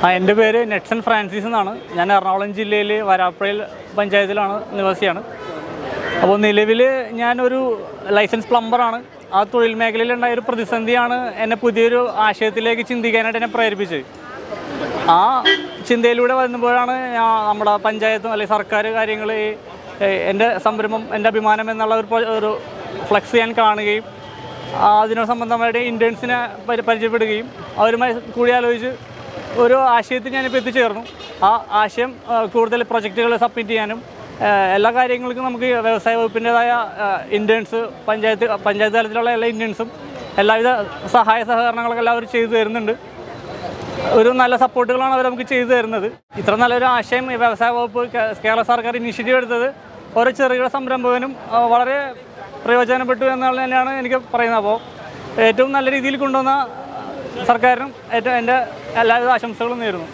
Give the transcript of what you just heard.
എൻ്റെ പേര് നെറ്റ്സൺ ഫ്രാൻസിസ് എന്നാണ്. ഞാൻ എറണാകുളം ജില്ലയിൽ വരാപ്പുഴയിൽ പഞ്ചായത്തിലാണ് നിവാസിയാണ്. അപ്പോൾ നിലവിൽ ഞാനൊരു ലൈസൻസ് പ്ലംബറാണ്. ആ തൊഴിൽ മേഖലയിലുണ്ടായ ഒരു പ്രതിസന്ധിയാണ് എന്നെ പുതിയൊരു ആശയത്തിലേക്ക് ചിന്തിക്കാനായിട്ട് എന്നെ പ്രേരിപ്പിച്ചത്. ആ ചിന്തയിലൂടെ വരുമ്പോഴാണ് നമ്മുടെ പഞ്ചായത്തും അല്ലെങ്കിൽ സർക്കാർ കാര്യങ്ങൾ എൻ്റെ സംരംഭം, എൻ്റെ അഭിമാനം എന്നുള്ള ഒരു ഫ്ലെക്സ് ഞാൻ കാണുകയും അതിനോട് സംബന്ധമായിട്ട് ഇൻറ്റേൺസിനെ പരിചയപ്പെടുകയും അവരുമായി കൂടിയാലോചിച്ച് ഒരു ആശയത്തിൽ ഞാനിപ്പോൾ എത്തിച്ചേർന്നു. ആ ആശയം കൂടുതൽ പ്രൊജക്റ്റുകൾ സബ്മിറ്റ് ചെയ്യാനും എല്ലാ കാര്യങ്ങൾക്കും നമുക്ക് വ്യവസായ വകുപ്പിൻ്റേതായ ഇൻറ്റേൺസ്, പഞ്ചായത്ത് തലത്തിലുള്ള എല്ലാ ഇൻറ്റേൺസും എല്ലാവിധ സഹായ സഹകരണങ്ങളൊക്കെ എല്ലാവരും ചെയ്തു തരുന്നുണ്ട്. ഒരു നല്ല സപ്പോർട്ടുകളാണ് അവർ നമുക്ക് ചെയ്തു തരുന്നത്. ഇത്ര നല്ലൊരു ആശയം വ്യവസായ വകുപ്പ്, കേരള സർക്കാർ ഇനിഷ്യേറ്റീവ് എടുത്തത് ഓരോ ചെറുകിട സംരംഭകനും വളരെ പ്രയോജനപ്പെട്ടു എന്നുള്ളത് തന്നെയാണ് എനിക്ക് പറയുന്നത്. അപ്പോൾ ഏറ്റവും നല്ല രീതിയിൽ കൊണ്ടുവന്ന സർക്കാരിനും ഏറ്റവും എൻ്റെ എല്ലാവിധ ആശംസകളും നേരുന്നു.